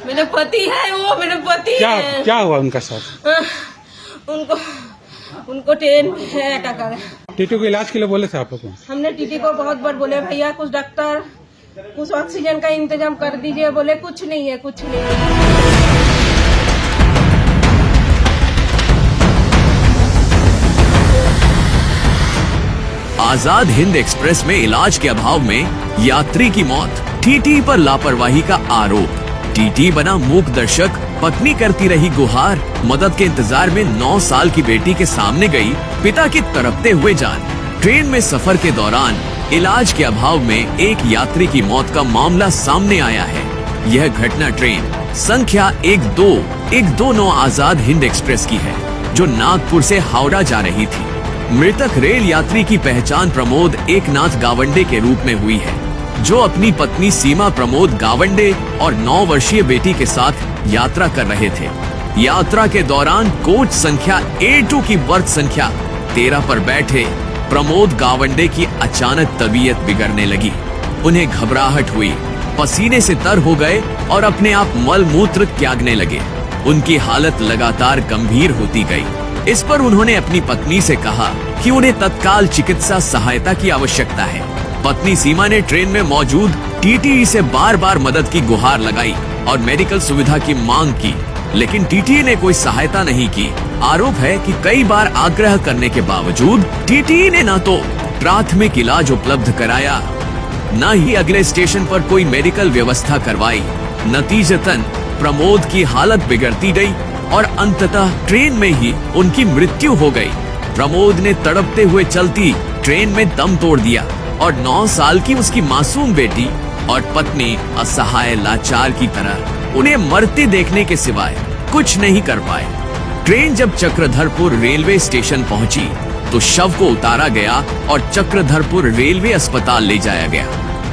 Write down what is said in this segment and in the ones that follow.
मेरे पति है, वो मेरे पति है। क्या हुआ उनका साथ? उनको ट्रेन में अटैक आ गया। टीटी को इलाज के लिए बोले थे आप लोग? हमने टीटी को बहुत बार बोले, भैया कुछ डॉक्टर कुछ ऑक्सीजन का इंतजाम कर दीजिए। बोले कुछ नहीं है, कुछ नहीं है। आजाद हिंद एक्सप्रेस में इलाज के अभाव में यात्री की मौत, टीटी पर लापरवाही का आरोप। टीटी बना मूक दर्शक, पत्नी करती रही गुहार, मदद के इंतजार में 9 साल की बेटी के सामने गई पिता की तड़पते हुए जान। ट्रेन में सफर के दौरान इलाज के अभाव में एक यात्री की मौत का मामला सामने आया है। यह घटना ट्रेन संख्या 1229 आजाद हिंद एक्सप्रेस की है, जो नागपुर से हावड़ा जा रही थी। मृतक रेल यात्री की पहचान प्रमोद एकनाथ गावंडे के रूप में हुई है, जो अपनी पत्नी सीमा प्रमोद गावंडे और 9 वर्षीय बेटी के साथ यात्रा कर रहे थे। यात्रा के दौरान कोच संख्या A2 की वर्ग संख्या 13 पर बैठे प्रमोद गावंडे की अचानक तबीयत बिगड़ने लगी। उन्हें घबराहट हुई, पसीने से तर हो गए और अपने आप मल मूत्र त्यागने लगे। उनकी हालत लगातार गंभीर होती गई। इस पर उन्होंने अपनी पत्नी से कहा कि उन्हें तत्काल चिकित्सा सहायता की आवश्यकता है। पत्नी सीमा ने ट्रेन में मौजूद टीटी से बार बार मदद की गुहार लगाई और मेडिकल सुविधा की मांग की, लेकिन टीटी ने कोई सहायता नहीं की। आरोप है कि कई बार आग्रह करने के बावजूद टीटी ने न तो प्राथमिक इलाज उपलब्ध कराया, न ही अगले स्टेशन पर कोई मेडिकल व्यवस्था करवाई। नतीजतन प्रमोद की हालत बिगड़ती गई और अंततः ट्रेन में ही उनकी मृत्यु हो गई। प्रमोद ने तड़पते हुए चलती ट्रेन में दम तोड़ दिया और 9 साल की उसकी मासूम बेटी और पत्नी असहाय लाचार की तरह उन्हें मरते देखने के सिवाय कुछ नहीं कर पाए। ट्रेन जब चक्रधरपुर रेलवे स्टेशन पहुंची तो शव को उतारा गया और चक्रधरपुर रेलवे अस्पताल ले जाया गया,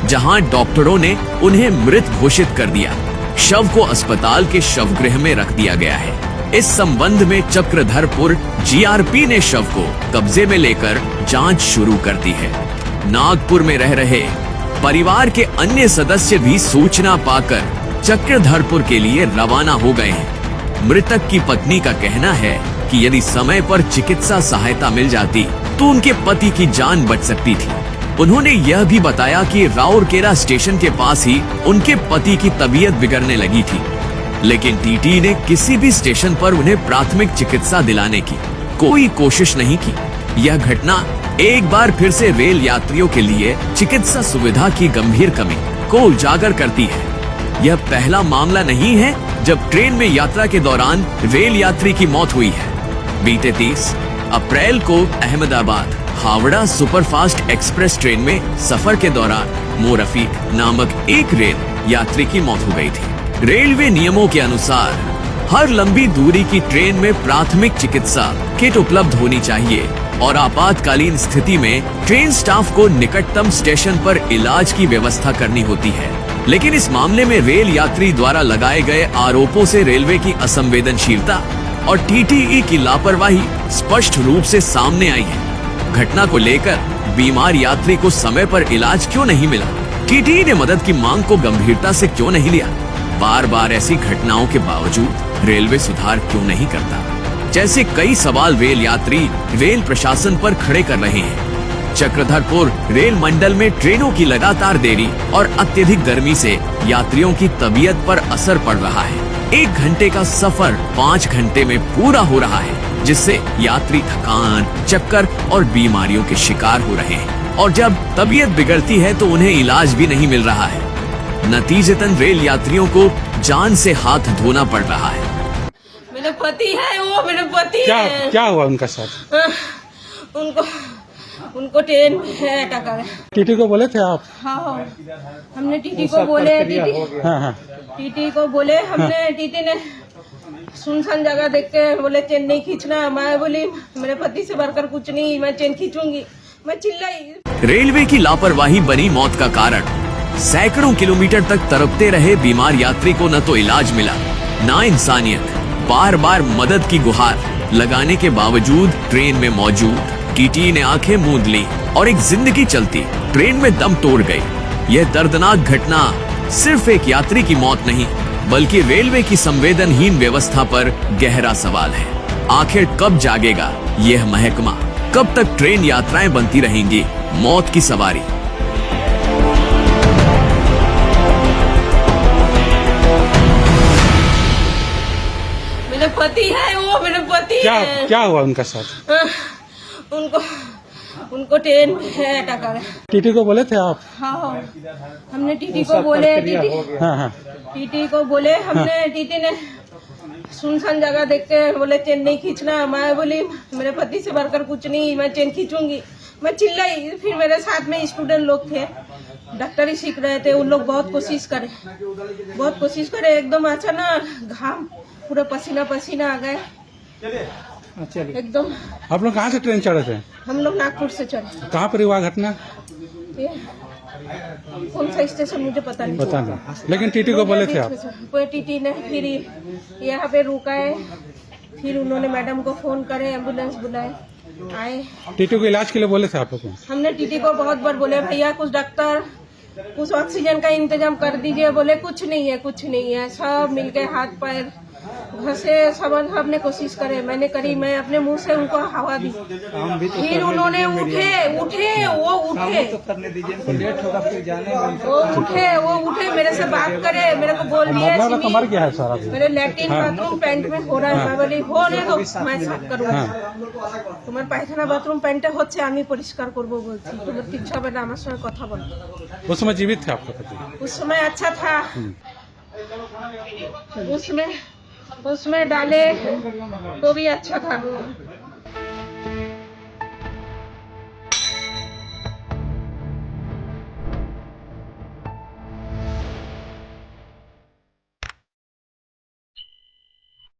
जहां डॉक्टरों ने उन्हें मृत घोषित कर दिया। शव को अस्पताल के शवगृह में रख दिया गया है। इस संबंध में चक्रधरपुर जीआरपी ने शव को कब्जे में लेकर जांच शुरू कर दी है। नागपुर में रह रहे परिवार के अन्य सदस्य भी सूचना पाकर चक्रधरपुर के लिए रवाना हो गए हैं। मृतक की पत्नी का कहना है कि यदि समय पर चिकित्सा सहायता मिल जाती तो उनके पति की जान बच सकती थी। उन्होंने यह भी बताया कि राउरकेला स्टेशन के पास ही उनके पति की तबीयत बिगड़ने लगी थी, लेकिन टीटी ने किसी भी स्टेशन पर उन्हें प्राथमिक चिकित्सा दिलाने की कोई कोशिश नहीं की। यह घटना एक बार फिर से रेल यात्रियों के लिए चिकित्सा सुविधा की गंभीर कमी को उजागर करती है। यह पहला मामला नहीं है जब ट्रेन में यात्रा के दौरान रेल यात्री की मौत हुई है। बीते 30 अप्रैल को Ahmedabad Howrah superfast express train में सफर के दौरान मोरफीक नामक एक रेल यात्री की मौत हो गई थी। रेलवे नियमों के अनुसार हर लंबी दूरी की ट्रेन में प्राथमिक चिकित्सा किट उपलब्ध होनी चाहिए और आपातकालीन स्थिति में ट्रेन स्टाफ को निकटतम स्टेशन पर इलाज की व्यवस्था करनी होती है। लेकिन इस मामले में रेल यात्री द्वारा लगाए गए आरोपों से रेलवे की असंवेदनशीलता और टीटीई की लापरवाही स्पष्ट रूप से सामने आई है। घटना को लेकर बीमार यात्री को समय पर इलाज क्यों नहीं मिला? टीटी ने मदद की मांग को गंभीरता से क्यों नहीं लिया? बार बार ऐसी घटनाओं के बावजूद रेलवे सुधार क्यों नहीं करता? जैसे कई सवाल रेल यात्री रेल प्रशासन पर खड़े कर रहे हैं। चक्रधरपुर रेल मंडल में ट्रेनों की लगातार देरी और अत्यधिक गर्मी से यात्रियों की तबीयत पर असर पड़ रहा है। 1 घंटे का सफर 5 घंटे में पूरा हो रहा है, जिससे यात्री थकान, चक्कर और बीमारियों के शिकार हो रहे हैं और जब तबीयत बिगड़ती है तो उन्हें इलाज भी नहीं मिल रहा है। नतीजतन रेल यात्रियों को जान से हाथ धोना पड़ रहा है। मेरे पति है, वो मेरे पति है। क्या हुआ उनका साथ? उनको ट्रेन में अटैक आ गया। टीटी को बोले थे आप? हाँ, हमने टीटी को बोले। टीटी को बोले हमने। टीटी ने सुनसान जगह देख के बोले चेन नहीं खींचना। मैं बोली मेरे पति से बढ़कर कुछ नहीं, मैं चेन खींचूंगी। मैं चिल्लाई। रेलवे की लापरवाही बनी मौत का कारण। सैकड़ों किलोमीटर तक तड़पते रहे बीमार यात्री को न तो इलाज मिला, न इंसानियत। बार बार मदद की गुहार लगाने के बावजूद ट्रेन में मौजूद टीटी ने आंखें मूंद ली और एक जिंदगी चलती ट्रेन में दम तोड़ गई। यह दर्दनाक घटना सिर्फ एक यात्री की मौत नहीं, बल्कि रेलवे की संवेदनहीन व्यवस्था पर गहरा सवाल है। आखिर कब जागेगा यह महकमा? कब तक ट्रेन यात्राएं बनती रहेंगी मौत की सवारी? मेरे पति है, वो मेरे पति क्या है। क्या हुआ उनका साथ? उनको ट्रेन में टक्कर है। टीटी को बोले थे आप? हाँ, हमने टीटी को बोले, हाँ हाँ टीटी को बोले हमने, टीटी ने सुनसान जगह देख के बोले चेन नहीं खींचना। मैं बोली मेरे पति से बढ़कर कुछ नहीं, मैं चेन खींचूंगी। मैं चिल्लाई। फिर मेरे साथ में स्टूडेंट लोग थे, डॉक्टरी सीख रहे थे, उन लोग बहुत कोशिश करे। एकदम अच्छा ना, घाम पूरा पसीना पसीना आ गए एकदम। आप लोग कहाँ से ट्रेन चढ़े थे? हम लोग नागपुर से चढ़े। कहाँ पर हुआ घटना? ये कौन सा स्टेशन मुझे पता नहीं। पता नहीं, लेकिन टीटी को बोले थे आप? कोई टीटी ने फिर यहाँ पे रुकाए, फिर उन्होंने मैडम को फोन करे, एम्बुलेंस बुलाए, आए। टीटी को इलाज के लिए बोले थे आप लोग? हमने टीटी को बहुत बार बोले भैया कुछ डॉक्टर, कुछ ऑक्सीजन का इंतजाम कर दीजिए। बोले कुछ नहीं है। सब मिलके हाथ पैर घसे, सबने कोशिश करे, मैंने करी। मैं अपने मुंह से उनको हवा दी। फिर उन्होंने वो उठे मेरे से बात करे, मेरे को बोल दिया मर गया है सारा। मेरे लैट्रिन बाथरूम पेंट में हो रहा है। मैं बोली होने दो, मैं साफ करूँगा। তোমার পায়খানা বাথরুম প্যান্টে হচ্ছে, আমি পরিষ্কার করবো বলছি। তোমার কিচ্ছু হবে না, আমার সঙ্গে কথা বলো। उस समय जीवित थे आपका पति? उस समय अच्छा था। उसमें डाले तो भी अच्छा था।